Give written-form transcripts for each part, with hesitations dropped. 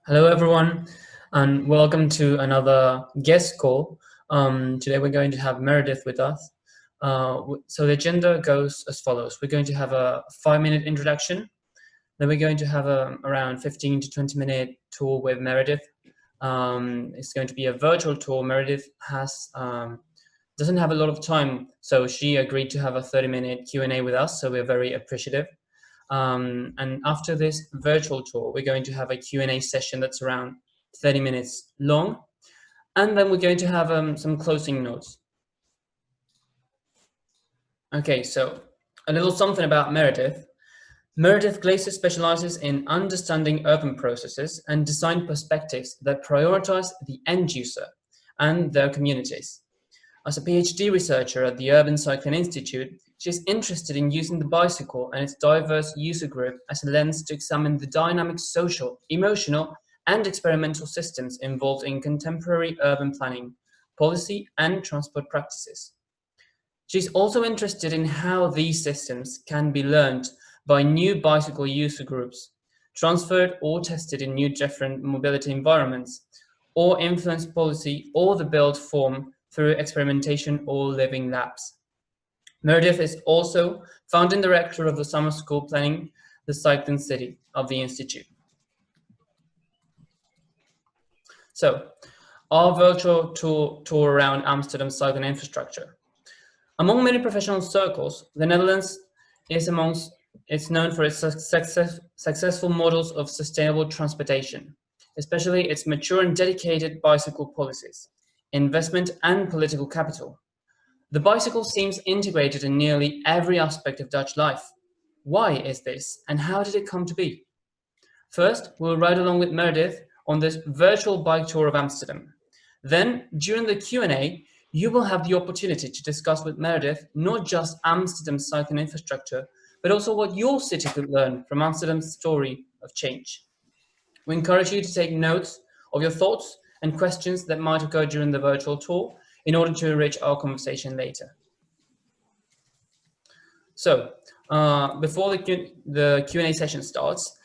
Hello, everyone, and welcome to another guest call. Today we're going to have Meredith with us. So the agenda goes as follows. We're going to have a 5-minute introduction. Then we're going to have around 15 to 20-minute tour with Meredith. It's going to be a virtual tour. Meredith doesn't have a lot of time, so she agreed to have a 30-minute Q&A with us, so we're very appreciative. And after this virtual tour, we're going to have a Q&A session that's around 30 minutes long. And then we're going to have some closing notes. Okay, so a little something about Meredith. Meredith Glaser specializes in understanding urban processes and design perspectives that prioritize the end user and their communities. As a PhD researcher at the Urban Cycling Institute, she is interested in using the bicycle and its diverse user group as a lens to examine the dynamic social, emotional, and experimental systems involved in contemporary urban planning, policy, and transport practices. She's also interested in how these systems can be learned by new bicycle user groups, transferred or tested in new different mobility environments, or influence policy or the built form through experimentation or living labs. Meredith is also founding director of the summer school planning, the Cycling City of the Institute. So, our virtual tour around Amsterdam's cycling infrastructure. Among many professional circles, the Netherlands is known for its successful models of sustainable transportation, especially its mature and dedicated bicycle policies, investment and political capital. The bicycle seems integrated in nearly every aspect of Dutch life. Why is this, and how did it come to be? First, we'll ride along with Meredith on this virtual bike tour of Amsterdam. Then, during the Q&A, you will have the opportunity to discuss with Meredith not just Amsterdam's cycling infrastructure, but also what your city could learn from Amsterdam's story of change. We encourage you to take notes of your thoughts and questions that might occur during the virtual tour in order to enrich our conversation later. So, before the Q&A session starts,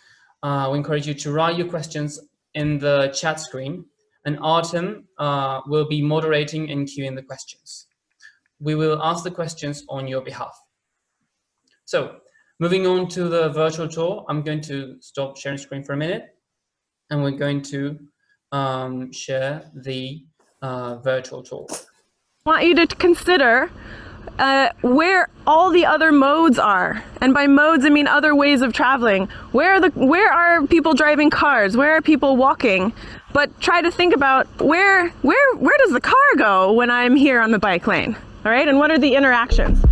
we encourage you to write your questions in the chat screen, and Artem will be moderating and queuing the questions. We will ask the questions on your behalf. So, moving on to the virtual tour, I'm going to stop sharing screen for a minute, and we're going to share the virtual tour. I want you to consider where all the other modes are, and by modes I mean other ways of traveling. Where are people driving cars? Where are people walking? But try to think about where does the car go when I'm here on the bike lane? All right, and what are the interactions?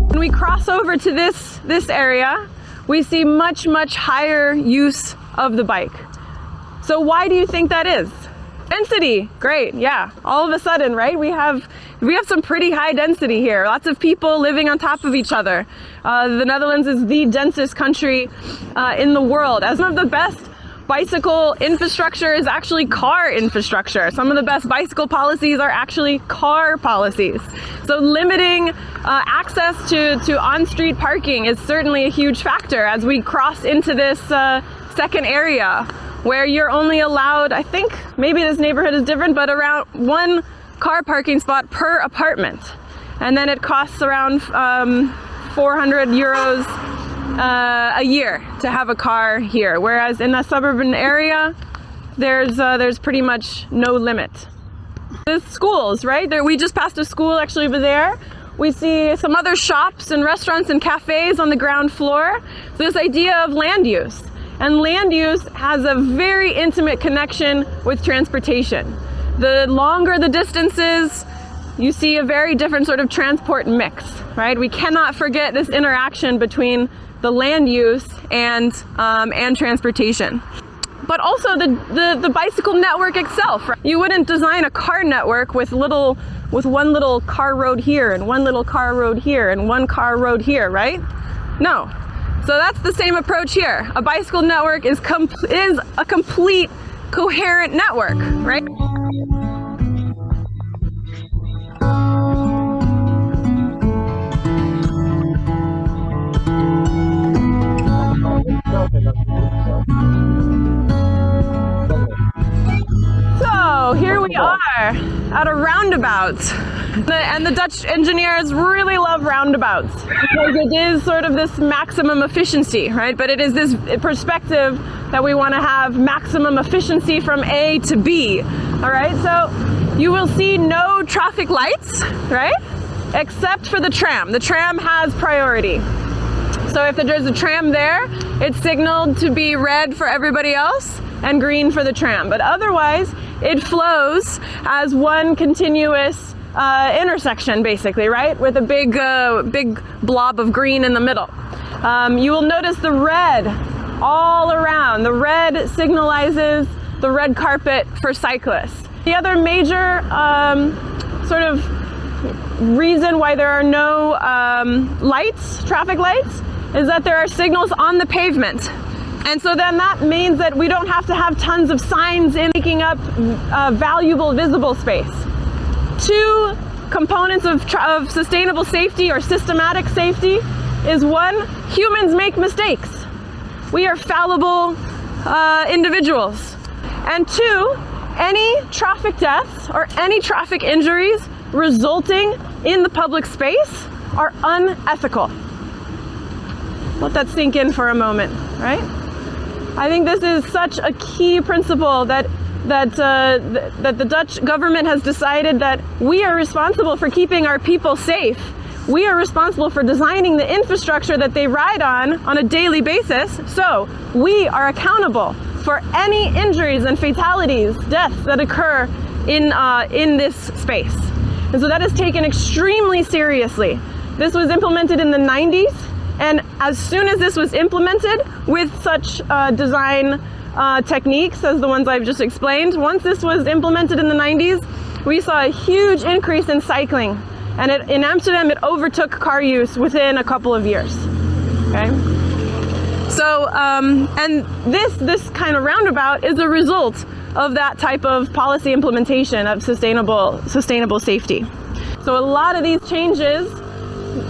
When we cross over to this area, we see much higher use of the bike. So why do you think that is? Density, great, yeah. All of a sudden, right? We have some pretty high density here. Lots of people living on top of each other. The Netherlands is the densest country in the world. As one of the best bicycle infrastructure is actually car infrastructure. Some of the best bicycle policies are actually car policies. So limiting access to on-street parking is certainly a huge factor as we cross into this second area where you're only allowed, I think maybe this neighborhood is different, but around 1 car parking spot per apartment. And then it costs around 400 euros a year to have a car here, whereas in a suburban area there's pretty much no limit. The schools, right? We just passed a school actually over there. We see some other shops and restaurants and cafes on the ground floor. So this idea of land use, and land use has a very intimate connection with transportation. The longer the distances, you see a very different sort of transport mix, right? We cannot forget this interaction between the land use and transportation. But also the bicycle network itself. Right? You wouldn't design a car network with one little car road here and one little car road here and one car road here, right? No. So that's the same approach here. A bicycle network is a complete coherent network, right? So here we are at a roundabout. And the Dutch engineers really love roundabouts because it is sort of this maximum efficiency, right? But it is this perspective that we want to have maximum efficiency from A to B. All right, so you will see no traffic lights, right? Except for the tram. The tram has priority. So if there's a tram there, it's signaled to be red for everybody else and green for the tram. But otherwise, it flows as one continuous intersection, basically, right? With a big blob of green in the middle. You will notice the red all around. The red signalizes the red carpet for cyclists. The other major sort of reason why there are no lights, traffic lights, is that there are signals on the pavement. And so then that means that we don't have to have tons of signs in making up valuable visible space. Two components of sustainable safety or systematic safety is one, humans make mistakes. We are fallible individuals. And two, any traffic deaths or any traffic injuries resulting in the public space are unethical. Let that sink in for a moment, right? I think this is such a key principle that the Dutch government has decided that we are responsible for keeping our people safe. We are responsible for designing the infrastructure that they ride on a daily basis. So we are accountable for any injuries and fatalities, deaths that occur in this space. And so that is taken extremely seriously. This was implemented in the 90s. And as soon as this was implemented with such design techniques as the ones I've just explained, once this was implemented in the 90s, we saw a huge increase in cycling. And in Amsterdam, it overtook car use within a couple of years. Okay? So, and this kind of roundabout is a result of that type of policy implementation of sustainable safety. So a lot of these changes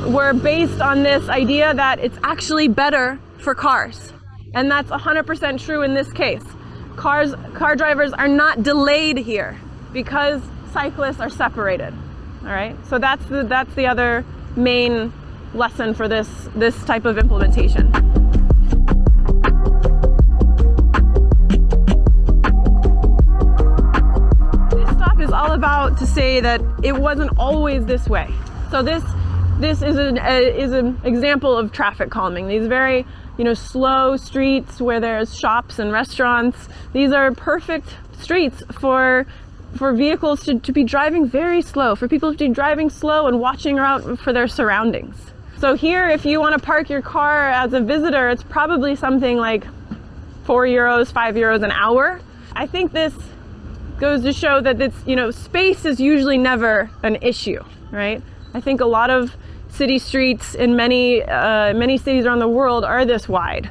were based on this idea that it's actually better for cars. And that's 100% true in this case. Car drivers are not delayed here because cyclists are separated. All right, so that's the other main lesson for this type of implementation. This stop is all about to say that it wasn't always this way. So this is an example of traffic calming. These very, slow streets where there's shops and restaurants. These are perfect streets for vehicles to be driving very slow, for people to be driving slow and watching out for their surroundings. So here, if you want to park your car as a visitor, it's probably something like €4, €5 an hour. I think this goes to show that it's, space is usually never an issue, right? I think a lot of city streets in many cities around the world are this wide.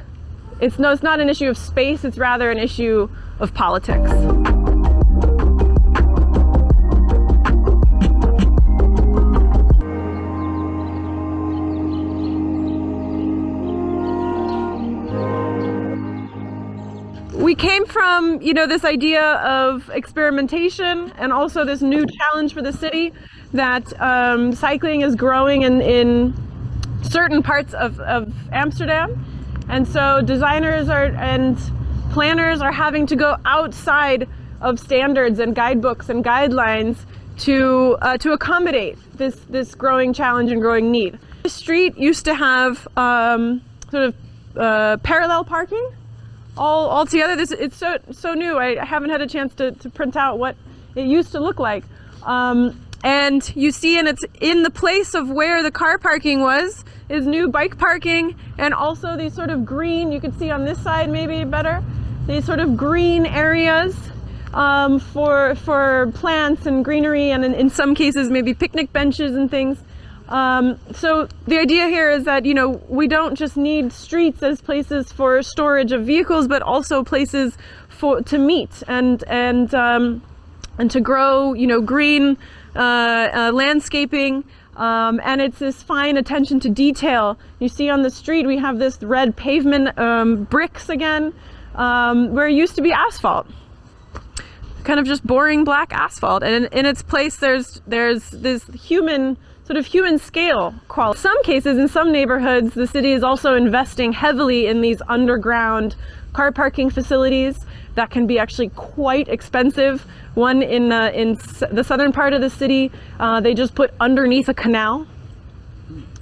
It's not an issue of space, it's rather an issue of politics. We came from, this idea of experimentation and also this new challenge for the city that cycling is growing in certain parts of Amsterdam. And so designers and planners are having to go outside of standards and guidebooks and guidelines to accommodate this growing challenge and growing need. The street used to have parallel parking all together. It's so new. I haven't had a chance to print out what it used to look like. And you see, and it's in the place of where the car parking was, is new bike parking, and also these sort of green, you can see on this side maybe better, these sort of green areas for plants and greenery, and in some cases maybe picnic benches and things. So the idea here is that, we don't just need streets as places for storage of vehicles, but also places to meet and to grow, green landscaping. And it's this fine attention to detail. You see on the street, we have this red pavement, bricks again, where it used to be asphalt. Kind of just boring black asphalt, and in its place there's this human scale quality. In some cases, in some neighborhoods, the city is also investing heavily in these underground car parking facilities that can be actually quite expensive. One in the southern part of the city, they just put underneath a canal.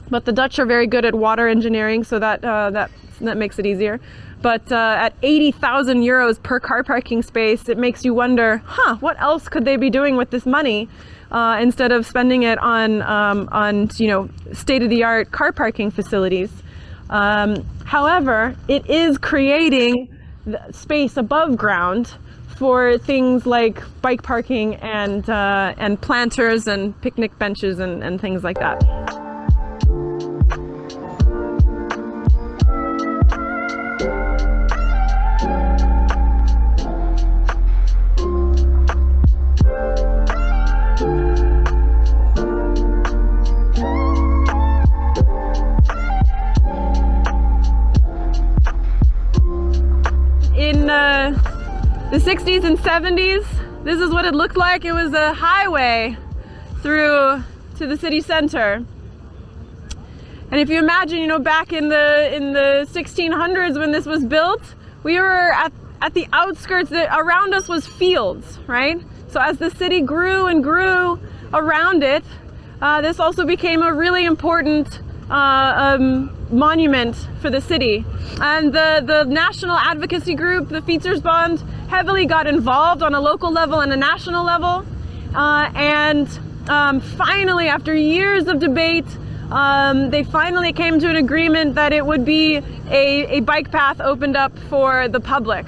But the Dutch are very good at water engineering, so that makes it easier. But at 80,000 euros per car parking space, it makes you wonder, what else could they be doing with this money instead of spending it on state-of-the-art car parking facilities. However, it is creating space above ground for things like bike parking and planters and picnic benches and things like that. In the 60s and 70s, this is what it looked like. It was a highway through to the city center. And if you imagine, back in the 1600s when this was built, we were at the outskirts. Around us was fields, right? So as the city grew and grew around it, this also became a really important monument for the city. And the national advocacy group, the Fietsersbond, heavily got involved on a local level and a national level. Finally, after years of debate, they finally came to an agreement that it would be a bike path opened up for the public.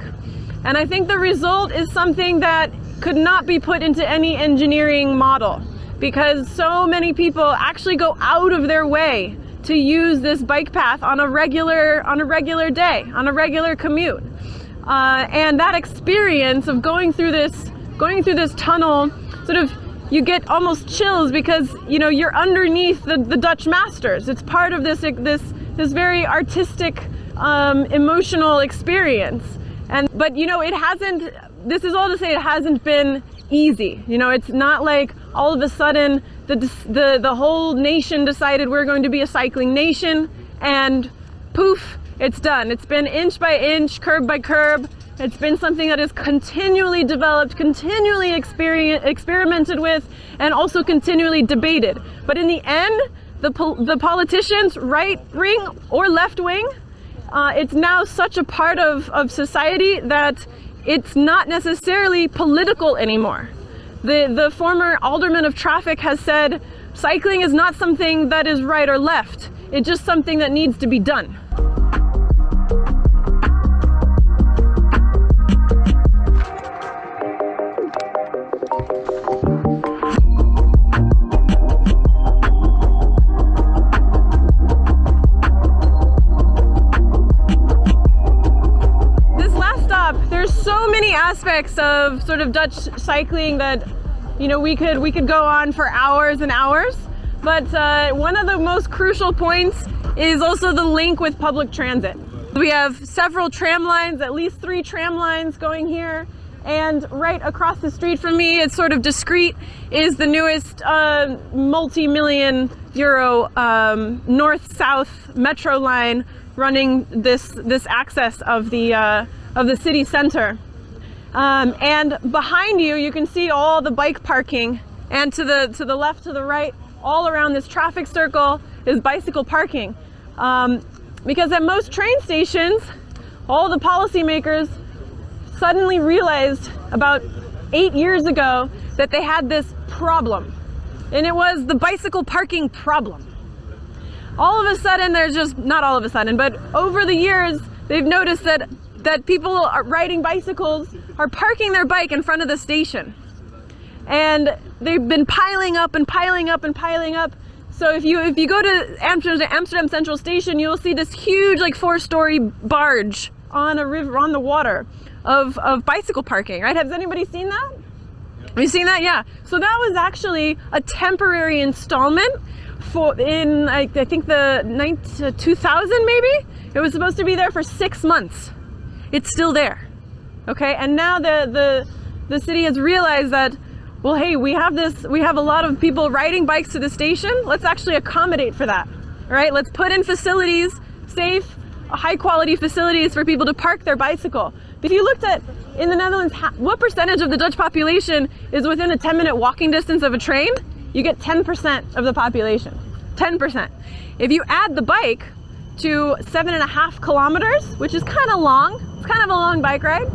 And I think the result is something that could not be put into any engineering model, because so many people actually go out of their way to use this bike path on a regular day, on a regular commute. And that experience of going through this tunnel, you get almost chills, because you're underneath the Dutch masters. It's part of this very artistic, emotional experience. But it hasn't. This is all to say, it hasn't been easy. It's not like all of a sudden the whole nation decided we're going to be a cycling nation and poof, it's done. It's been inch by inch, curb by curb. It's been something that is continually developed, continually experimented with, and also continually debated. But in the end, the politicians, right wing or left wing, it's now such a part of society that it's not necessarily political anymore. The former alderman of traffic has said cycling is not something that is right or left. It's just something that needs to be done. Aspects of Dutch cycling that we could go on for hours and hours, but one of the most crucial points is also the link with public transit. We have several tram lines, at least 3 tram lines going here, and right across the street from me, it's discreet, is the newest multi-million euro north-south metro line running this access of the city center. And behind you can see all the bike parking, and to the left, to the right, all around this traffic circle is bicycle parking. Because at most train stations, all the policymakers suddenly realized about 8 years ago that they had this problem, and it was the bicycle parking problem. All of a sudden, not all of a sudden, but over the years, they've noticed that people are riding bicycles are parking their bike in front of the station. And they've been piling up and piling up and piling up. So if you go to Amsterdam Central Station, you'll see this huge 4-story barge on a river, on the water, of bicycle parking, right? Has anybody seen that? Have you seen that? Yeah. So that was actually a temporary installment in I think the 2000 maybe? It was supposed to be there for 6 months. it's still there. Okay, and now the city has realized that, well, hey, we have a lot of people riding bikes to the station. Let's actually accommodate for that. All right, let's put in facilities, safe, high quality facilities for people to park their bicycle. If you looked at, in the Netherlands, what percentage of the Dutch population is within a 10-minute walking distance of a train? You get 10% of the population, 10%. If you add the bike to 7.5 kilometers, which is kind of long, it's kind of a long bike ride,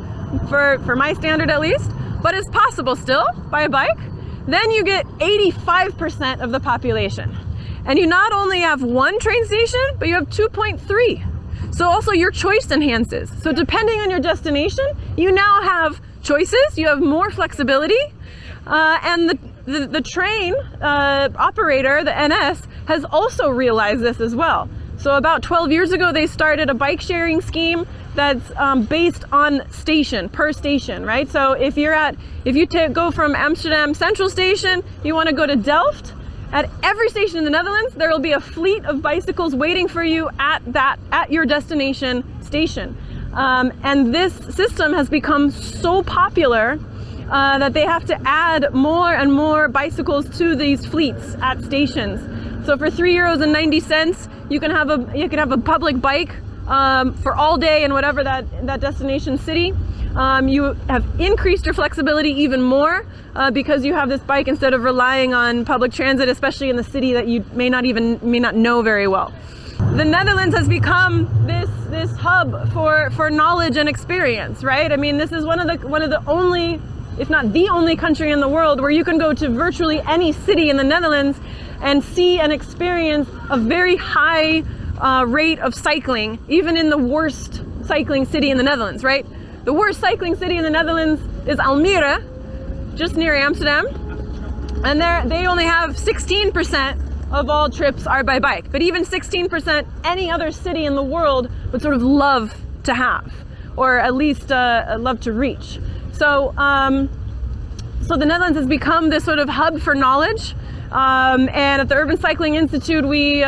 for my standard at least, but it's possible still by a bike, then you get 85% of the population. And you not only have one train station, but you have 2.3. So also your choice enhances. So depending on your destination, you now have choices, you have more flexibility, and the train operator, the NS, has also realized this as well. So about 12 years ago, they started a bike sharing scheme that's based on station, per station, right? So if you go from Amsterdam Central Station, you want to go to Delft, at every station in the Netherlands, there will be a fleet of bicycles waiting for you at your destination station. And this system has become so popular that they have to add more and more bicycles to these fleets at stations. So for €3.90, you can have a public bike for all day in whatever that destination city. You have increased your flexibility even more because you have this bike instead of relying on public transit, especially in the city that you may not know very well. The Netherlands has become this hub for knowledge and experience, right? I mean, this is one of the only, if not the only country in the world where you can go to virtually any city in the Netherlands and see and experience a very high rate of cycling, even in the worst cycling city in the Netherlands, right? The worst cycling city in the Netherlands is Almere, just near Amsterdam, and they only have 16% of all trips are by bike, but even 16% any other city in the world would sort of love to have, or at least love to reach. So, so the Netherlands has become this sort of hub for knowledge. And at the Urban Cycling Institute, we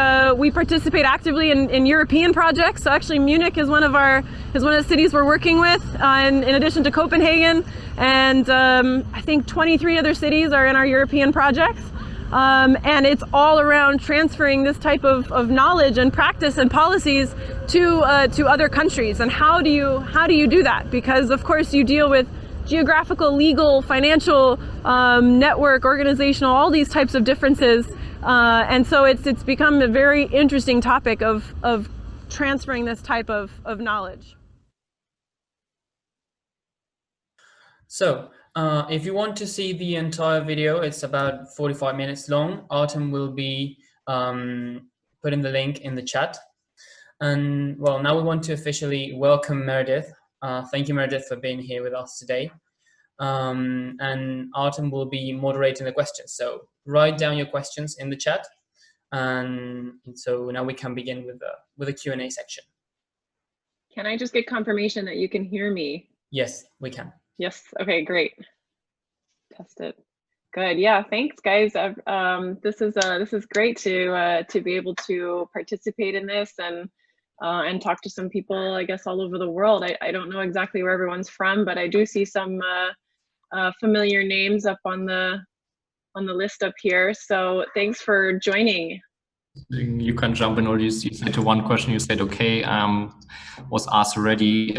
participate actively in European projects. So actually, Munich is one of the cities we're working with, in addition to Copenhagen, and I think 23 other cities are in our European projects. And it's all around transferring this type of knowledge and practice and policies to other countries. And how do you do that? Because of course you deal with geographical, legal, financial, network, organizational, all these types of differences. And so it's become a very interesting topic of transferring this type of knowledge. So if you want to see the entire video, it's about 45 minutes long. Artem will be putting the link in the chat. And well, now we want to officially welcome Meredith. Thank you, Meredith, for being here with us today. And Artem will be moderating the questions. So write down your questions in the chat. And so now we can begin with the Q&A section. Can I just get confirmation that you can hear me? Yes, we can. Yes. Okay, great. Test it. Good. Yeah. Thanks, guys. This is great to be able to participate in this and talk to some people, I guess, all over the world. I don't know exactly where everyone's from, but I do see some familiar names up on the list up here. So thanks for joining. You can jump in, or you said to one question, you said, okay, was asked already,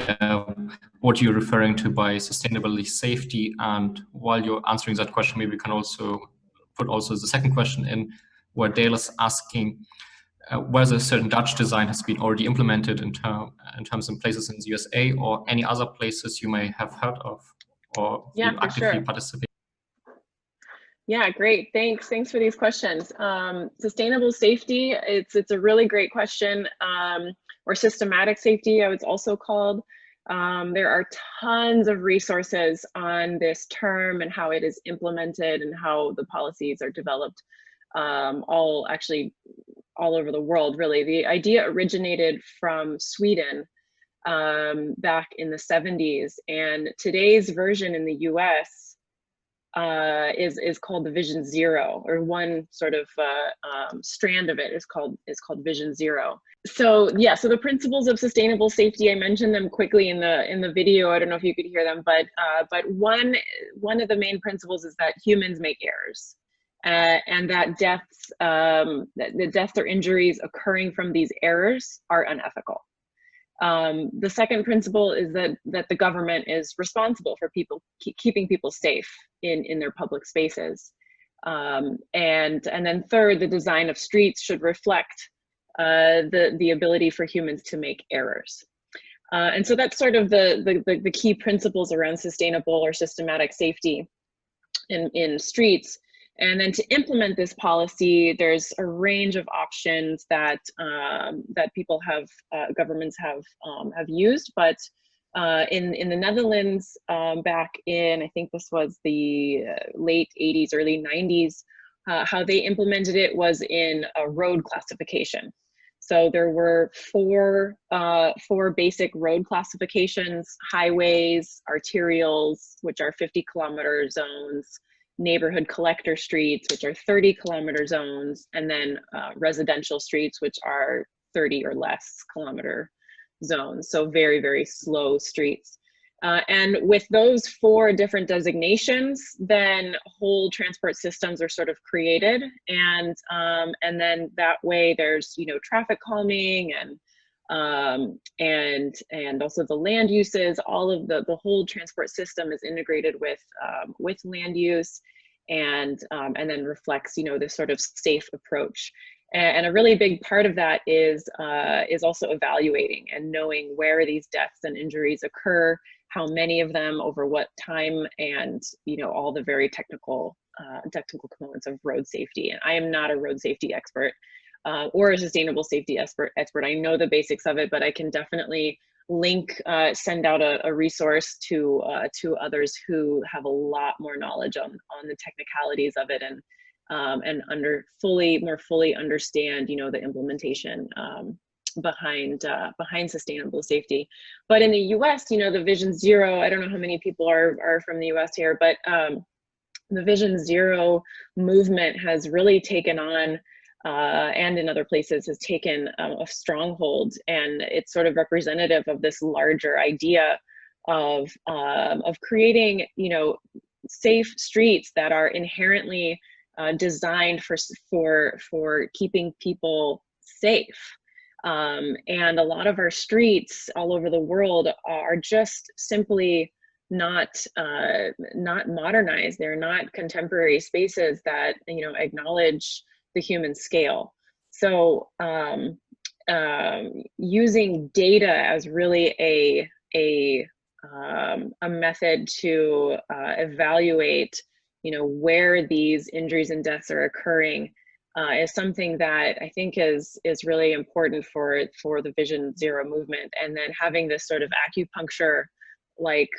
what you're referring to by sustainability safety. And while you're answering that question, maybe we can also put the second question in, where Dale is asking whether a certain Dutch design has been already implemented in terms of places in the USA or any other places you may have heard of or you actively participate. Yeah, great. Thanks for these questions. Sustainable safety, it's a really great question, or systematic safety, I was also called. There are tons of resources on this term and how it is implemented and how the policies are developed, all over the world, really. The idea originated from Sweden back in the 70s, and today's version in the US is called the Vision Zero, or one sort of strand of it is called Vision Zero. So yeah, so the principles of sustainable safety, I mentioned them quickly in the video. I don't know if you could hear them, but one of the main principles is that humans make errors, and that the deaths or injuries occurring from these errors are unethical. The second principle is that the government is responsible for keeping people safe in their public spaces. And then third, the design of streets should reflect the ability for humans to make errors. And so that's sort of the key principles around sustainable or systematic safety in streets. And then to implement this policy, there's a range of options that people have, governments have used. But in the Netherlands, back in, I think this was the late 80s, early 90s, how they implemented it was in a road classification. So there were four basic road classifications: highways, arterials, which are 50-kilometer zones, neighborhood collector streets, which are 30-kilometer zones, and then residential streets, which are 30 or less kilometer zones. So very, very slow streets. And with those four different designations, then whole transport systems are sort of created, and then that way there's, you know, traffic calming and also the land uses. All of the whole transport system is integrated with land use, and then reflects, you know, this sort of safe approach. And a really big part of that is also evaluating and knowing where these deaths and injuries occur, how many of them, over what time, and, you know, all the very technical components of road safety. And I am not a road safety expert or a sustainable safety expert. I know the basics of it, but I can definitely send out a resource to others who have a lot more knowledge on the technicalities of it, and more fully understand, you know, the implementation behind sustainable safety. But in the U.S., you know, the Vision Zero, I don't know how many people are from the U.S. here, but the Vision Zero movement has really taken on, and in other places has taken a stronghold, and it's sort of representative of this larger idea of creating, you know, safe streets that are inherently designed for keeping people safe. And a lot of our streets all over the world are just simply not modernized. They're not contemporary spaces that, you know, acknowledge the human scale. So using data as really a method to evaluate, you know, where these injuries and deaths are occurring is something that I think is really important for the Vision Zero movement. And then having this sort of acupuncture like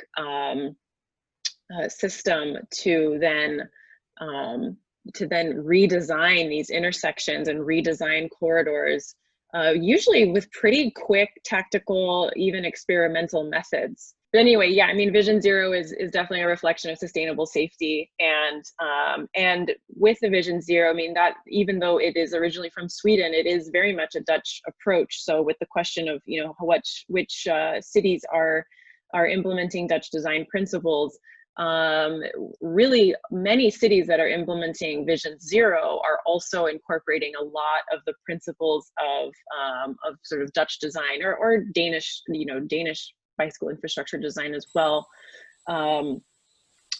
system to then redesign these intersections and redesign corridors, usually with pretty quick, tactical, even experimental methods. But anyway, yeah, I mean, Vision Zero is definitely a reflection of sustainable safety, and with the Vision Zero, I mean, that even though it is originally from Sweden, it is very much a Dutch approach. So with the question of, you know, which cities are implementing Dutch design principles, really many cities that are implementing Vision Zero are also incorporating a lot of the principles of sort of Dutch design or Danish, you know, Danish bicycle infrastructure design as well.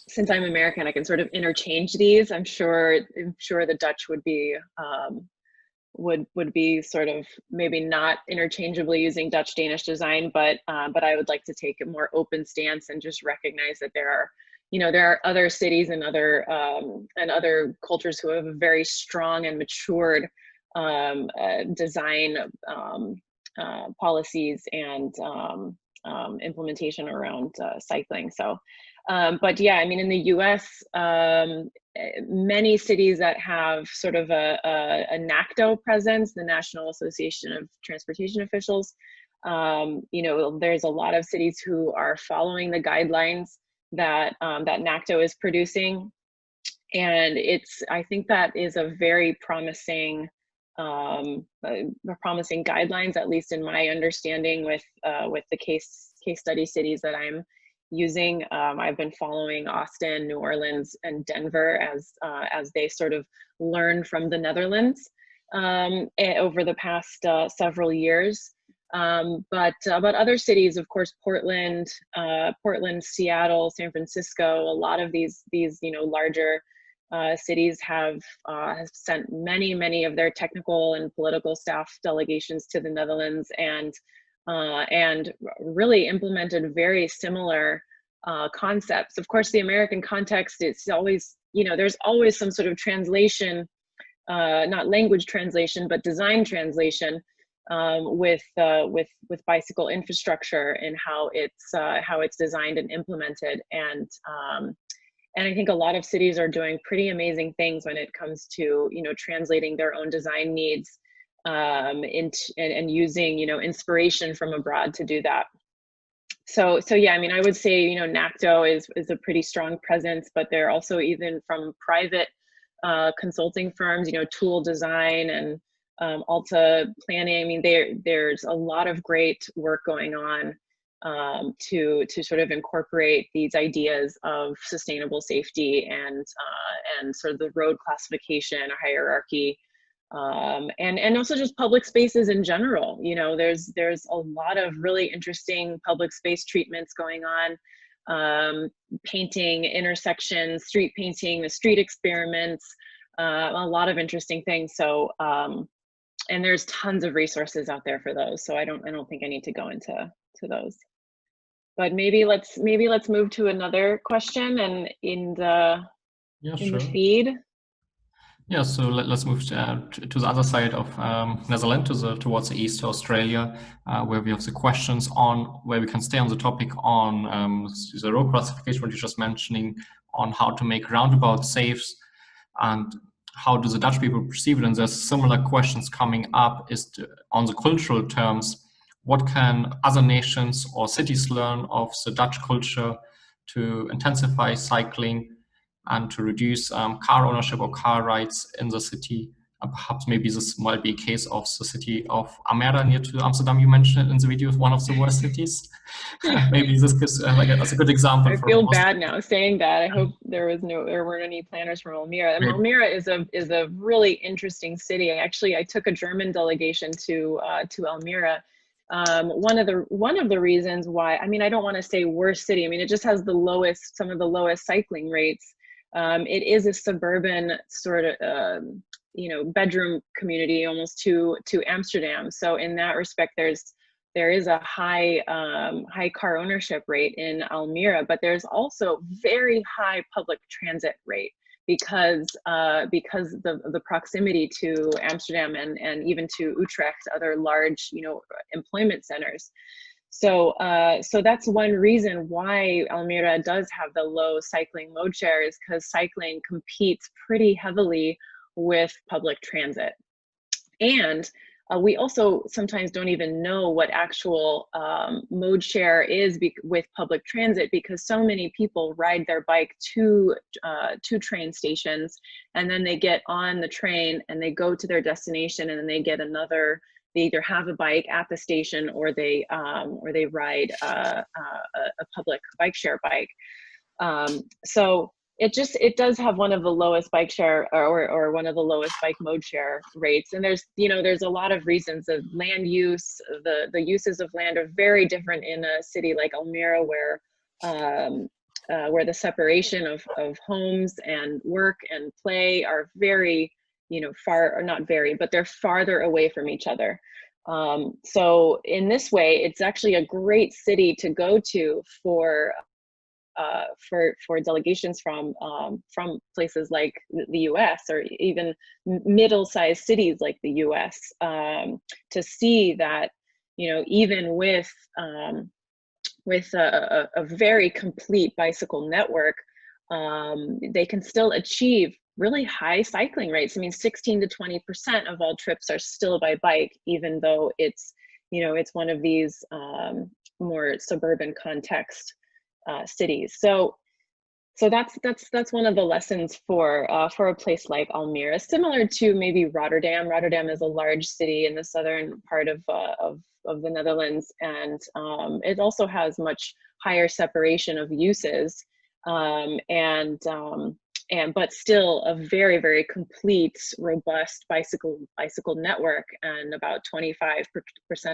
Since I'm American, I can sort of interchange these. I'm sure the Dutch would be sort of maybe not interchangeably using Dutch Danish design, but I would like to take a more open stance and just recognize that there are other cities and other cultures who have a very strong and matured design policies and implementation around cycling. So, but yeah, I mean, in the U.S., many cities that have sort of a NACTO presence, the National Association of Transportation Officials, you know, there's a lot of cities who are following the guidelines that that NACTO is producing. And I think that is a very promising guidelines, at least in my understanding, with the case study cities that I'm using. I've been following Austin, New Orleans, and Denver as they sort of learn from the Netherlands over the past several years. But other cities, of course, Portland, Seattle, San Francisco, a lot of these larger cities have sent many of their technical and political staff delegations to the Netherlands, and really implemented very similar concepts. Of course, the American context, it's always, there's always some sort of translation, not language translation, but design translation with bicycle infrastructure and how it's designed and implemented. And I think a lot of cities are doing pretty amazing things when it comes to, translating their own design needs and using, inspiration from abroad to do that. So yeah, I mean, I would say, NACTO is a pretty strong presence, but they're also, even from private consulting firms, Tool Design and Alta Planning. I mean, there's a lot of great work going on to sort of incorporate these ideas of sustainable safety and sort of the road classification hierarchy, and also just public spaces in general. There's a lot of really interesting public space treatments going on, painting intersections, street painting, the street experiments, a lot of interesting things. So and there's tons of resources out there for those. So I don't think I need to go into those. But maybe let's move to another question, and in the feed. Yeah, so let's move to the other side of Netherlands, towards the east to Australia, where we have the questions on where we can stay on the topic on the road classification, what you're just mentioning, on how to make roundabouts safe, and how do the Dutch people perceive it. And there's similar questions coming up on the cultural terms. What can other nations or cities learn of the Dutch culture to intensify cycling and to reduce car ownership or car rides in the city? Perhaps maybe this might be a case of the city of Almere near to Amsterdam. You mentioned it in the video, one of the worst cities. Maybe this is that's a good example. I feel bad now saying that. I hope there weren't any planners from Almere. Almere is a really interesting city. I took a German delegation to Almere. One of the reasons why, I mean, I don't want to say worst city. I mean, it just has some of the lowest cycling rates. It is a suburban sort of, bedroom community almost to Amsterdam. So in that respect, there is a high car ownership rate in Almere, but there's also very high public transit rate because the proximity to Amsterdam and even to Utrecht, other large, employment centers. So that's one reason why Almere does have the low cycling mode share, is because cycling competes pretty heavily with public transit. And we also sometimes don't even know what actual mode share is with public transit, because so many people ride their bike to train stations, and then they get on the train and they go to their destination, and then they get they either have a bike at the station or they ride a public bike share bike. So it does have one of the lowest bike share or one of the lowest bike mode share rates. And there's a lot of reasons. Of land use, the uses of land are very different in a city like Almere, where the separation of homes and work and play are very, far, or not very, but they're farther away from each other. So in this way, it's actually a great city to go to for delegations from places like the U.S. or even middle-sized cities like the U.S. To see that, even with a very complete bicycle network, they can still achieve really high cycling rates. I mean, 16 to 20% of all trips are still by bike, even though it's one of these more suburban context cities. So So that's one of the lessons for a place like Almere, similar to maybe Rotterdam. Rotterdam is a large city in the southern part of the Netherlands, and it also has much higher separation of uses, but still a very, very complete, robust bicycle network, and about 25%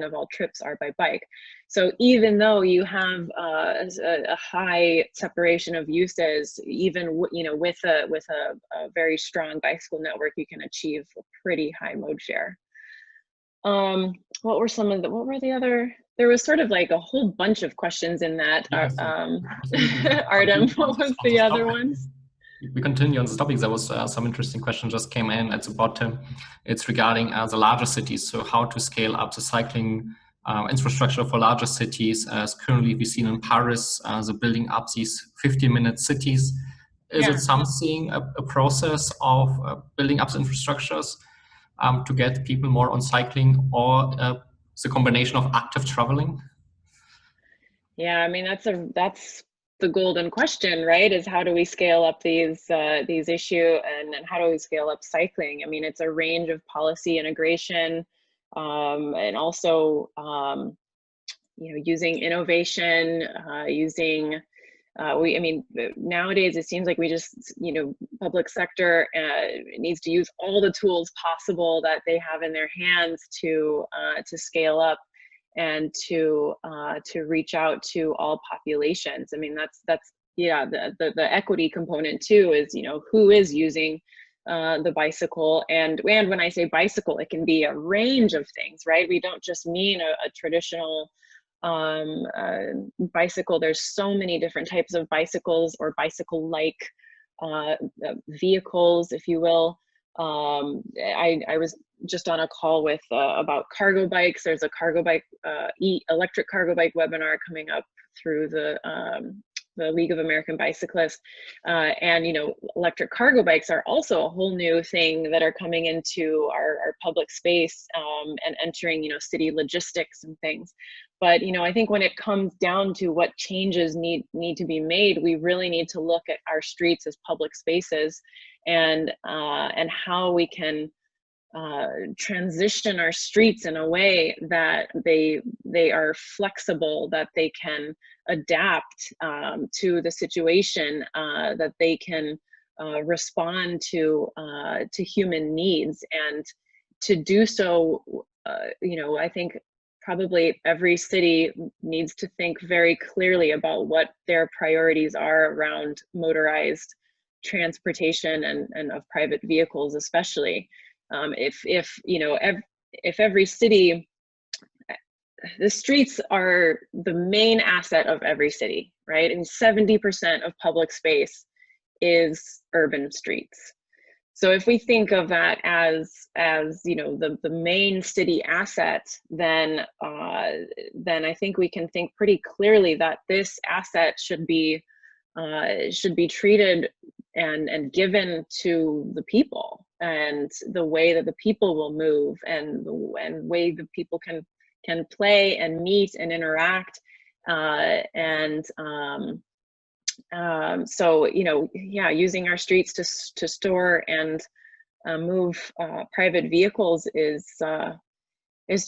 of all trips are by bike. So even though you have a high separation of uses, even with a very strong bicycle network, you can achieve a pretty high mode share. What were the other? There was sort of like a whole bunch of questions in that. Yes. Artem, what was the other ones? We continue on this topic. There was some interesting question just came in at the bottom. It's regarding the larger cities. So how to scale up the cycling infrastructure for larger cities, as currently we've seen in Paris, the building up these 15-minute cities. Is it something, a process of building up the infrastructures to get people more on cycling, or the combination of active traveling? Yeah, I mean, that's the golden question, right? Is how do we scale up these issues, and how do we scale up cycling? I mean, it's a range of policy integration, and also using innovation, nowadays it seems like we just, public sector needs to use all the tools possible that they have in their hands to scale up and to reach out to all populations. I mean, that's the equity component too, is who is using the bicycle, and when I say bicycle, it can be a range of things, right? We don't just mean a traditional bicycle. There's so many different types of bicycles, or bicycle-like vehicles, if you will. I was just on a call with about cargo bikes. There's a cargo bike, electric cargo bike webinar coming up through the League of American Bicyclists, and electric cargo bikes are also a whole new thing that are coming into our public space, and entering city logistics and things. But I think when it comes down to what changes need to be made, we really need to look at our streets as public spaces, and how we can transition our streets in a way that they are flexible, that they can adapt to the situation, that they can respond to human needs. And to do so, I think probably every city needs to think very clearly about what their priorities are around motorized transportation and of private vehicles, especially. If every city, the streets are the main asset of every city, right? And 70% of public space is urban streets. So if we think of that as the main city asset, then I think we can think pretty clearly that this asset should be treated and given to the people, and the way that the people will move, and the way the people can play and meet and interact, so using our streets to store and move private vehicles is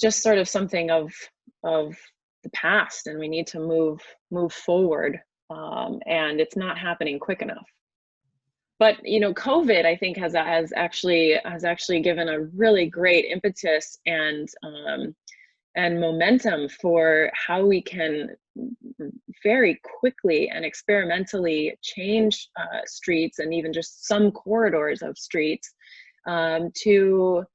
just sort of something of the past, and we need to move forward, and it's not happening quick enough. But COVID, I think, has actually given a really great impetus and momentum for how we can very quickly and experimentally change streets, and even just some corridors of streets, to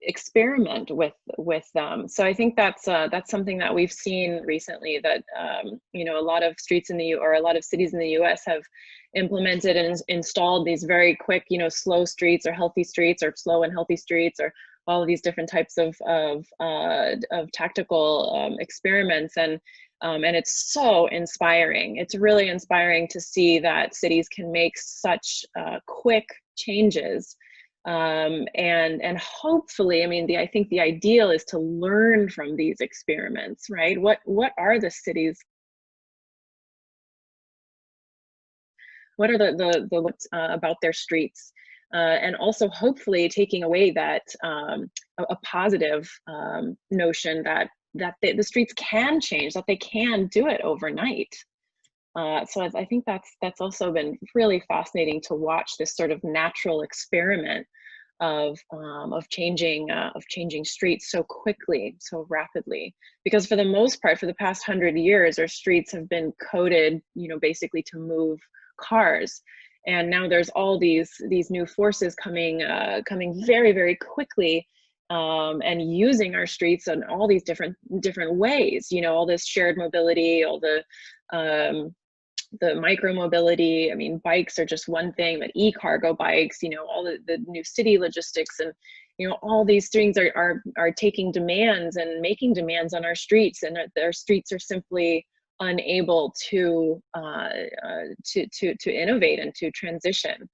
experiment with them. So I think that's something that we've seen recently, that a lot of streets a lot of cities in the US have implemented and installed these very quick, slow streets, or healthy streets, or slow and healthy streets, or all of these different types of tactical experiments, and it's so inspiring. It's really inspiring to see that cities can make such quick changes, and hopefully, I think the ideal is to learn from these experiments, right? What are the cities what are the about their streets, and also hopefully taking away that a positive notion that the streets can change, that they can do it overnight. So I think that's also been really fascinating to watch, this sort of natural experiment of changing streets so quickly, so rapidly. Because for the most part, for the past 100 years, our streets have been coded, basically to move cars. And now there's all these new forces coming very, very quickly, and using our streets in all these different ways. All this shared mobility, all the micro mobility. I mean, bikes are just one thing, but e-cargo bikes, all the new city logistics, and all these things are taking demands and making demands on our streets, and our streets are simply unable to innovate and to transition.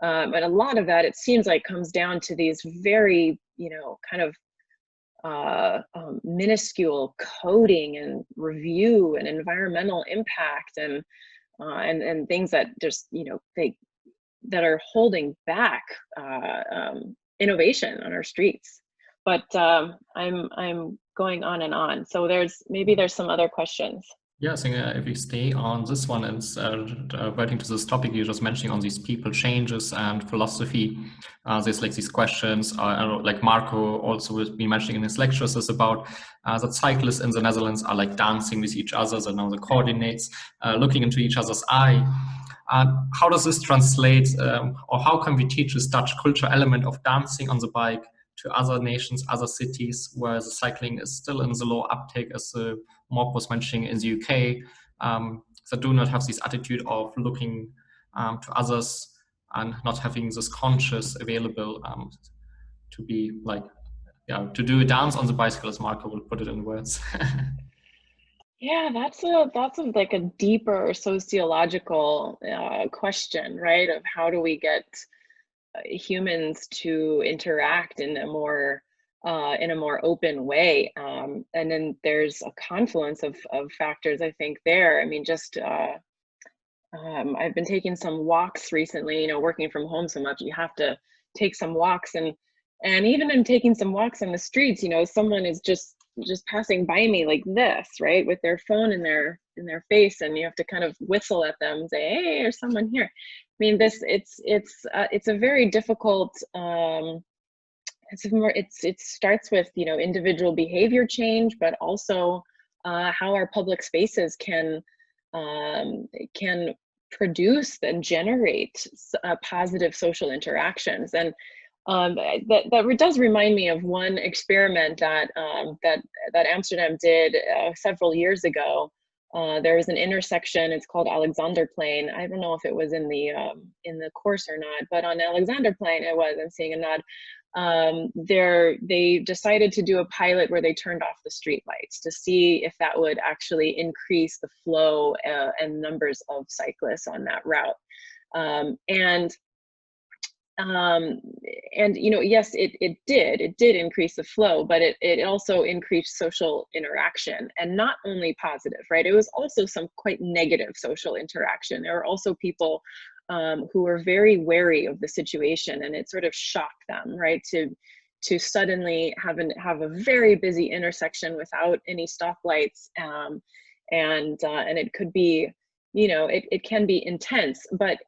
But a lot of that, it seems like, comes down to these very, kind of minuscule coding and review and environmental impact, and things that just, that are holding back innovation on our streets. But I'm going on and on. So there's some other questions. Yeah, I think if we stay on this one and relating to this topic you're just mentioning on these people changes and philosophy, there's like these questions, like Marco also has been mentioning in his lectures, is about that cyclists in the Netherlands are like dancing with each other, and now the coordinates, looking into each other's eye. How does this translate, or how can we teach this Dutch culture element of dancing on the bike to other nations, other cities, where the cycling is still in the low uptake, as Mark was mentioning in the UK, that do not have this attitude of looking to others and not having this conscious available to be like, to do a dance on the bicycle, as Marco will put it in words. Yeah, that's like a deeper sociological question, right? Of how do we get humans to interact in a more open way, and then there's a confluence of factors, I think, there. I mean, just I've been taking some walks recently. Working from home so much, you have to take some walks, and even in taking some walks on the streets, someone is just passing by me like this, right, with their phone in their face, and you have to kind of whistle at them and say, hey, there's someone here. I mean, it's a very difficult, it starts with, individual behavior change, but also how our public spaces can produce and generate positive social interactions. And that does remind me of one experiment that Amsterdam did several years ago. There was an intersection, it's called Alexanderplein. I don't know if it was in the course or not, but on Alexanderplein it was. I'm seeing a nod. They decided to do a pilot where they turned off the street lights to see if that would actually increase the flow and numbers of cyclists on that route. Yes, it did increase the flow, but it also increased social interaction, and not only positive, right? It was also some quite negative social interaction. There were also people who were very wary of the situation, and it sort of shocked them, right, to suddenly have a very busy intersection without any stoplights, and it could be, it can be intense, but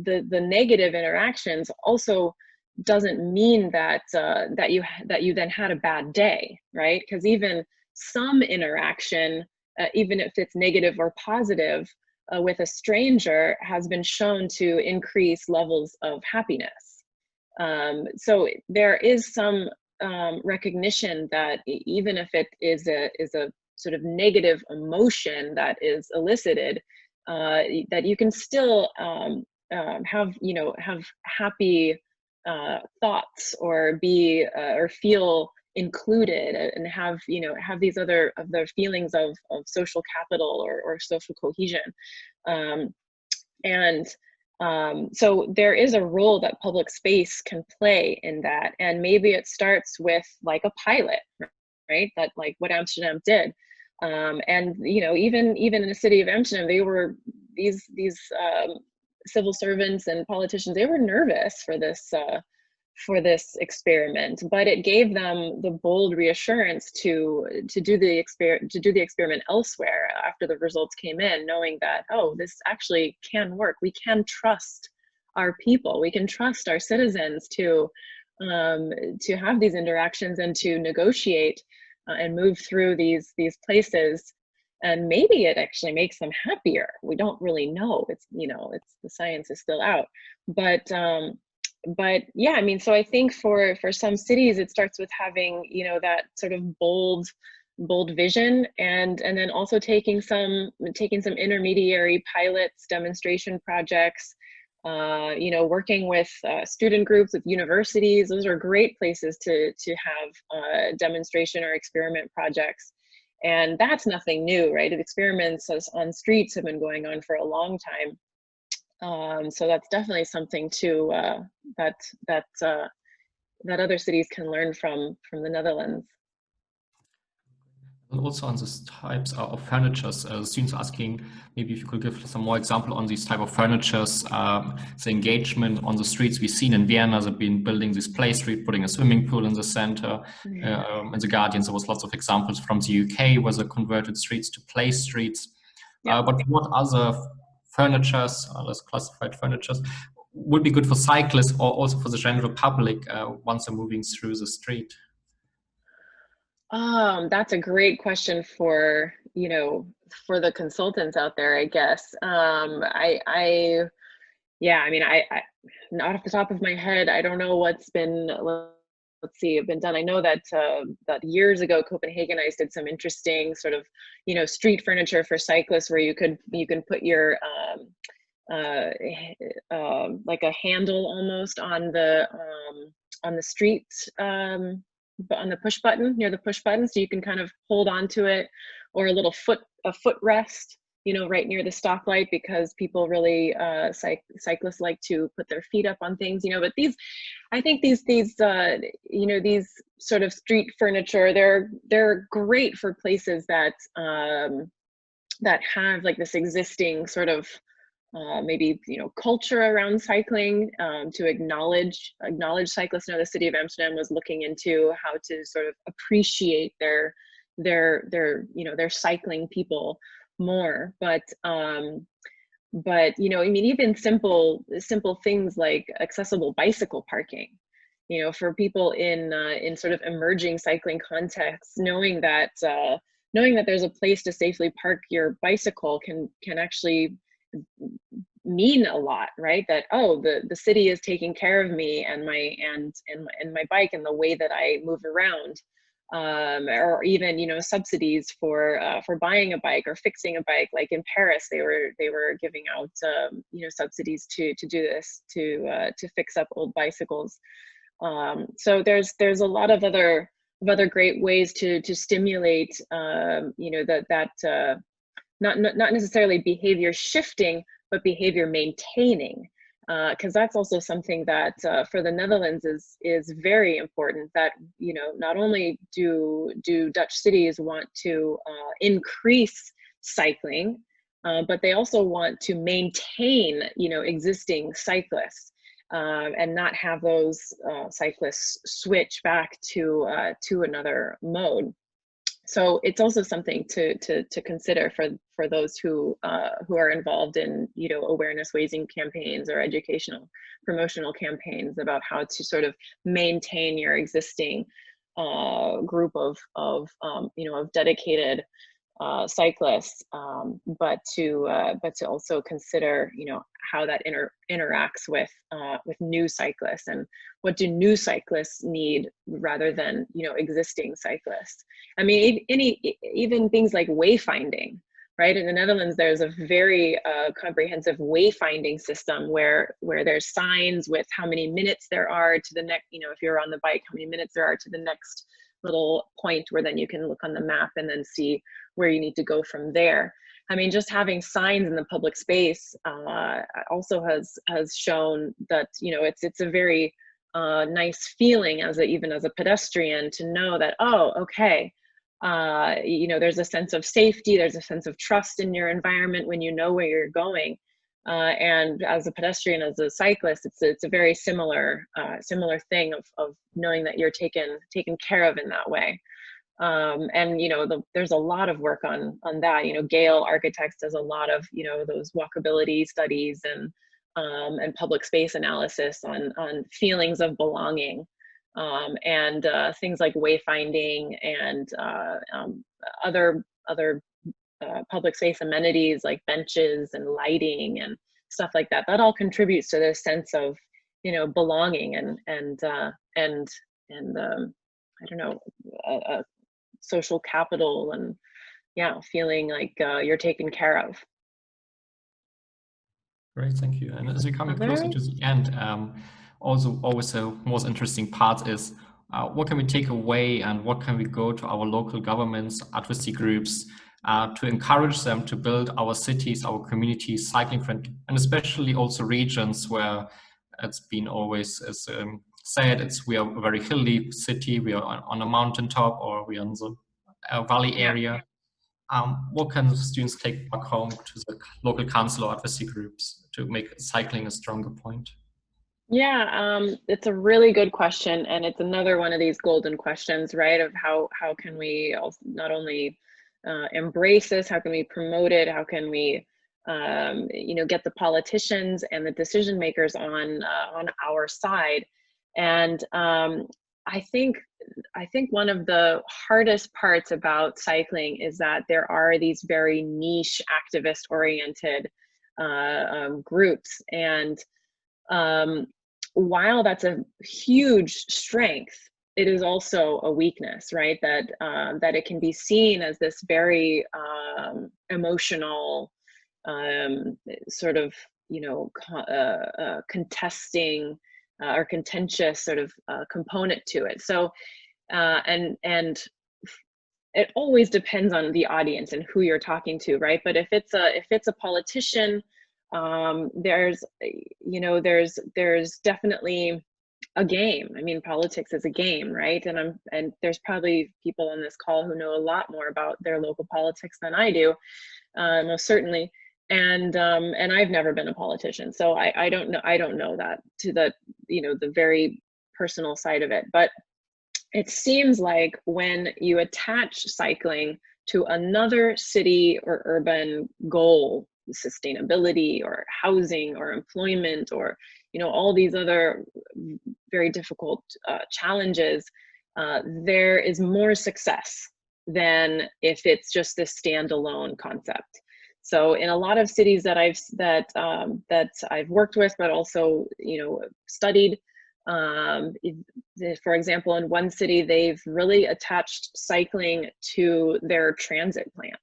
the negative interactions also doesn't mean that you then had a bad day, right? Because even some interaction, even if it's negative or positive, with a stranger, has been shown to increase levels of happiness. So there is some recognition that even if it is a sort of negative emotion that is elicited, that you can still have happy thoughts, or be or feel included, and have these other feelings of social capital or social cohesion, so there is a role that public space can play in that, and maybe it starts with like a pilot, right? That, like what Amsterdam did. And even in the city of Amsterdam, they were these civil servants and politicians, they were nervous for this experiment, but it gave them the bold reassurance to do the experiment elsewhere after the results came in, knowing that, oh, this actually can work. We can trust our people. We can trust our citizens to have these interactions and to negotiate and move through these places. And maybe it actually makes them happier. We don't really know. It's, the science is still out, but yeah, I mean, so I think for some cities, it starts with having, that sort of bold vision, and then also taking some intermediary pilots, demonstration projects, working with student groups, with universities. Those are great places to have demonstration or experiment projects. And that's nothing new, right? Experiments on streets have been going on for a long time. So that's definitely something that other cities can learn from the Netherlands. And also on these types of furnitures, students asking maybe if you could give some more example on these type of furnitures, the engagement on the streets. We've seen in Vienna, they've been building this play street, putting a swimming pool in the center. In the Guardian, there was lots of examples from the UK where they converted streets to play streets. Yeah. But what other furnitures, less classified furnitures, would be good for cyclists or also for the general public once they're moving through the street? That's a great question for the consultants out there, I guess. I not off the top of my head, I don't know what's been, been done. I know that years ago, Copenhagenized did some interesting sort of, street furniture for cyclists, where you can put your like a handle almost on the street, on the push button, near the push button, so you can kind of hold on to it, or a little footrest, right near the stoplight, because people really cyclists like to put their feet up on things, but I think these sort of street furniture, they're great for places that have like this existing sort of maybe culture around cycling, to acknowledge cyclists. The city of Amsterdam was looking into how to sort of appreciate their cycling people more, but even simple things like accessible bicycle parking, for people in sort of emerging cycling contexts, knowing that there's a place to safely park your bicycle can actually mean a lot, right? That, oh, the city is taking care of me and my bike and the way that I move around, or even subsidies for buying a bike or fixing a bike. Like in Paris, they were giving out subsidies to do this, to fix up old bicycles. So there's a lot of other great ways to stimulate not necessarily behavior shifting, but behavior maintaining, because that's also something that for the Netherlands is very important. That not only do Dutch cities want to increase cycling, but they also want to maintain existing cyclists, and not have those cyclists switch back to another mode. So it's also something to consider for those who are involved in awareness raising campaigns or educational promotional campaigns about how to sort of maintain your existing group of dedicated cyclists, but to also consider how that interacts with new cyclists, and what do new cyclists need rather than existing cyclists. I mean, even things like wayfinding, right? In the Netherlands, there's a very comprehensive wayfinding system where there's signs with how many minutes there are to the next, if you're on the bike, how many minutes there are to the next little point, where then you can look on the map and then see where you need to go from there. I mean, just having signs in the public space also has shown that it's a very nice feeling even as a pedestrian, to know that, oh, okay, there's a sense of safety, there's a sense of trust in your environment when you know where you're going. And as a pedestrian, as a cyclist, it's a very similar thing of knowing that you're taken care of in that way. And there's a lot of work on that. Gale Architects does a lot of those walkability studies and public space analysis on feelings of belonging, and things like wayfinding and other public space amenities like benches and lighting and stuff like that. That all contributes to this sense of belonging and I don't know, social capital, and feeling like you're taken care of. Great, thank you. And as we're coming closer to the end, also always the most interesting part is what can we take away and what can we go to our local governments, advocacy groups, to encourage them to build our cities, our communities cycling friendly, and especially also regions where it's been always said we are a very hilly city, we are on a mountaintop, or we are in the valley area. What can students take back home to the local council or advocacy groups to make cycling a stronger point? Yeah, it's a really good question, and it's another one of these golden questions, right? Of how can we not only embrace this, how can we promote it, how can we get the politicians and the decision makers on our side. And I think one of the hardest parts about cycling is that there are these very niche activist oriented groups, and while that's a huge strength, it is also a weakness, right? That it can be seen as this very emotional sort of contesting or contentious sort of component to it. So and it always depends on the audience and who you're talking to, right? But if it's a politician, there's definitely a game. I mean, politics is a game, right? And there's probably people on this call who know a lot more about their local politics than I do, most certainly. And I've never been a politician, so I don't know that to the the very personal side of it. But it seems like when you attach cycling to another city or urban goal, sustainability or housing or employment or all these other very difficult challenges, there is more success than if it's just this standalone concept. So in a lot of cities that I've worked with, but also studied, for example, in one city, they've really attached cycling to their transit plan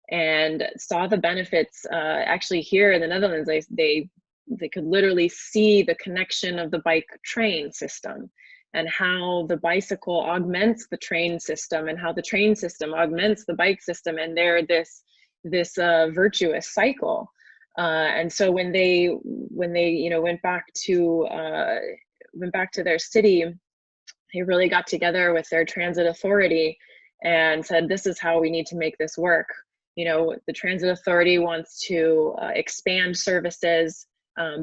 and saw the benefits. Actually, here in the Netherlands, they could literally see the connection of the bike train system and how the bicycle augments the train system and how the train system augments the bike system, and they're this virtuous cycle. And so when they went back to their city, they really got together with their transit authority and said, this is how we need to make this work. The transit authority wants to expand services,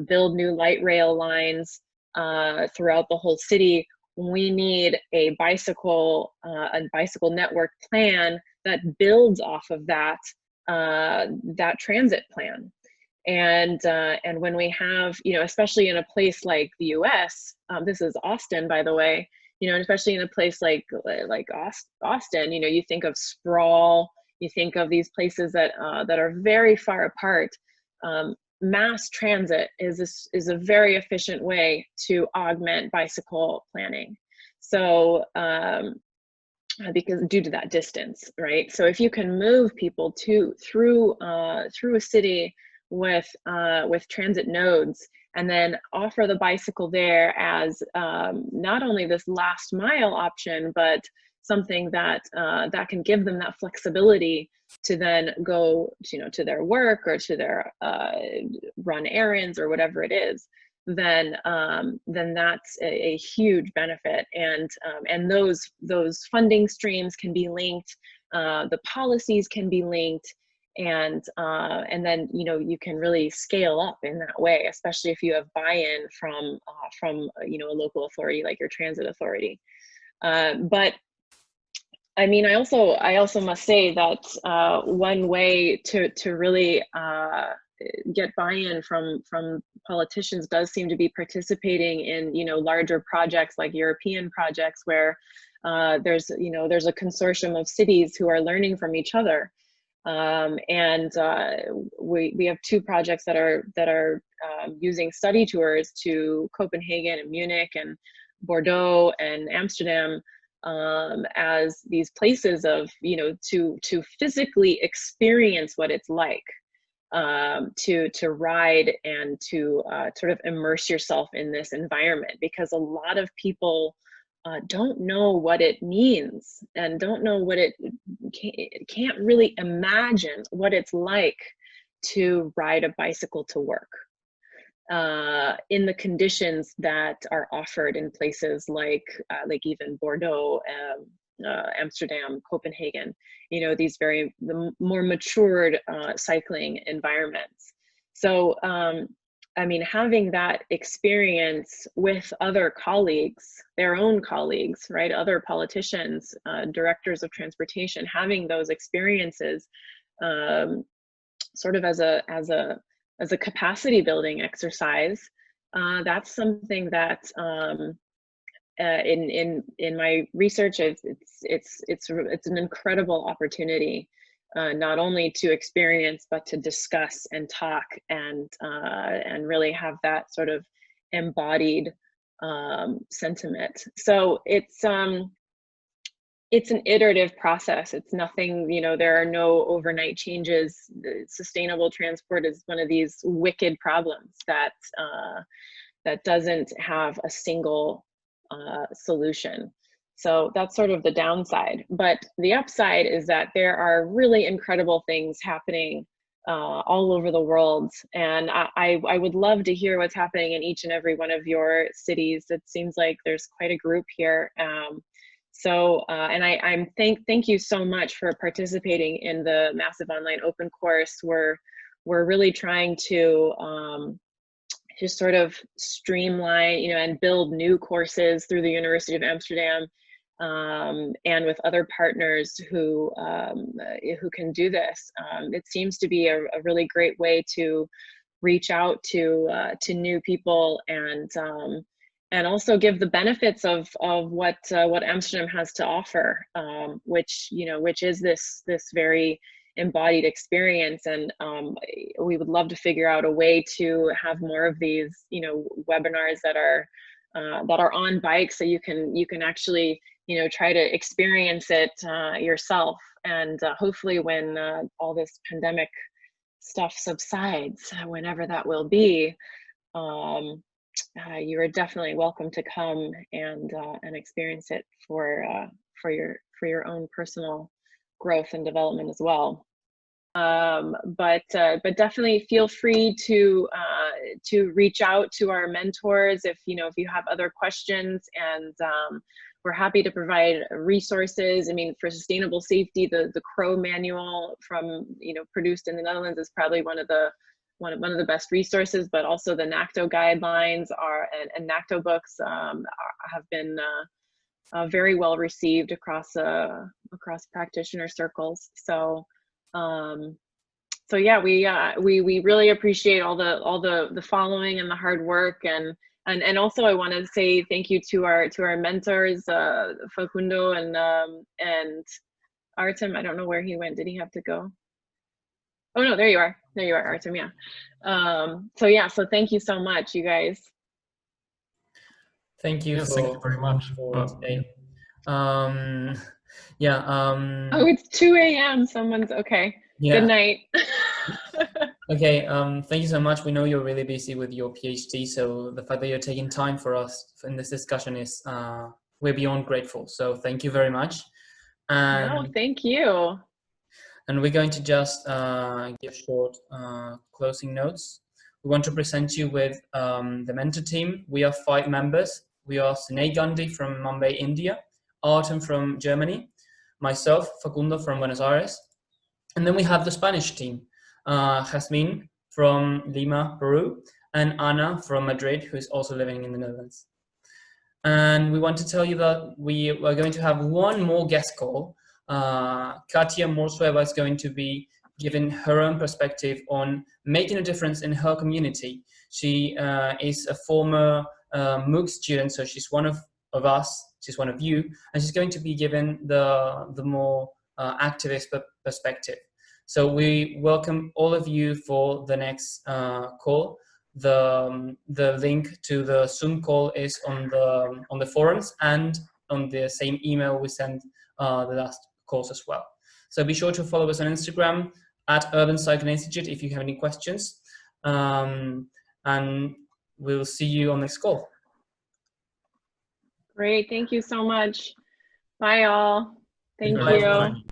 build new light rail lines throughout the whole city. We need a bicycle network plan that builds off of that transit plan. And when we have, especially in a place like the US, this is Austin, by the way, especially in a place like Austin, you think of sprawl, you think of these places that are very far apart. Mass transit is a very efficient way to augment bicycle planning. So because due to that distance, right? So if you can move people through a city with transit nodes, and then offer the bicycle there as not only this last mile option, but something that can give them that flexibility to then go to their work or to their run errands or whatever it is, then that's a huge benefit. And those funding streams can be linked, the policies can be linked, And then, you know, you can really scale up in that way, especially if you have buy-in from you know, a local authority like your transit authority. But I mean, I also must say that one way to really get buy-in from politicians does seem to be participating in, you know, larger projects like European projects where there's a consortium of cities who are learning from each other. We have two projects that are using study tours to Copenhagen and Munich and Bordeaux and Amsterdam as these places of, you know, to physically experience what it's like to ride and to sort of immerse yourself in this environment, because a lot of people don't know what it means and don't know what can't really imagine what it's like to ride a bicycle to work in the conditions that are offered in places like even Bordeaux, Amsterdam, Copenhagen, you know, these the more matured cycling environments. So I mean, having that experience with other colleagues, their own colleagues, right, other politicians, directors of transportation, having those experiences sort of as a capacity building exercise, that's something that in my research, it's an incredible opportunity, not only to experience but to discuss and talk and really have that sort of embodied sentiment. So it's an iterative process. It's nothing, you know, there are no overnight changes. Sustainable transport is one of these wicked problems that doesn't have a single solution. So that's sort of the downside. But the upside is that there are really incredible things happening all over the world. And I would love to hear what's happening in each and every one of your cities. It seems like there's quite a group here. And thank you so much for participating in the massive online open course. We're really trying to just sort of streamline, you know, and build new courses through the University of Amsterdam and with other partners who can do this. It seems to be a really great way to reach out to new people and also give the benefits of what Amsterdam has to offer, which is this very embodied experience. And we would love to figure out a way to have more of these, you know, webinars that are on bikes, so you can actually, you know, try to experience it yourself. And hopefully when all this pandemic stuff subsides, whenever that will be, you are definitely welcome to come and experience it for your own personal growth and development as well. But definitely feel free to reach out to our mentors if you have other questions, and we're happy to provide resources. I mean, for sustainable safety, the Crow manual produced in the Netherlands is probably one of the best resources, but also the NACTO guidelines and NACTO books have been very well received across practitioner circles. So yeah, we really appreciate all the following and the hard work, and also I want to say thank you to our mentors, Facundo and Artem. I don't know where he went. Did he have to go? Oh no, there you are, Artem. Yeah. So thank you so much, you guys. Thank you. Yes, thank you very much. Today. Oh, it's 2 a.m. Someone's okay. Yeah. Good night. Okay. Thank you so much. We know you're really busy with your PhD, so the fact that you're taking time for us in this discussion is we're beyond grateful. So thank you very much. No, thank you. And we're going to just give short closing notes. We want to present you with the mentor team. We are 5 members. We are Sinead Gandhi from Mumbai, India, Artem from Germany, myself, Facundo from Buenos Aires, And then we have the Spanish team, Jasmine from Lima, Peru, and Ana from Madrid, who's also living in the Netherlands. And we want to tell you that we are going to have one more guest call. Katia Morsueva is going to be giving her own perspective on making a difference in her community. She is a former MOOC student, so she's one of us, she's one of you, and she's going to be given the more activist perspective. So we welcome all of you for the next call. The link to the Zoom call is on the forums and on the same email we sent the last calls as well. So be sure to follow us on Instagram at Urban Cycling Institute if you have any questions. And we'll see you on next call. Great, thank you so much. Bye all. Thank Bye, you. everyone.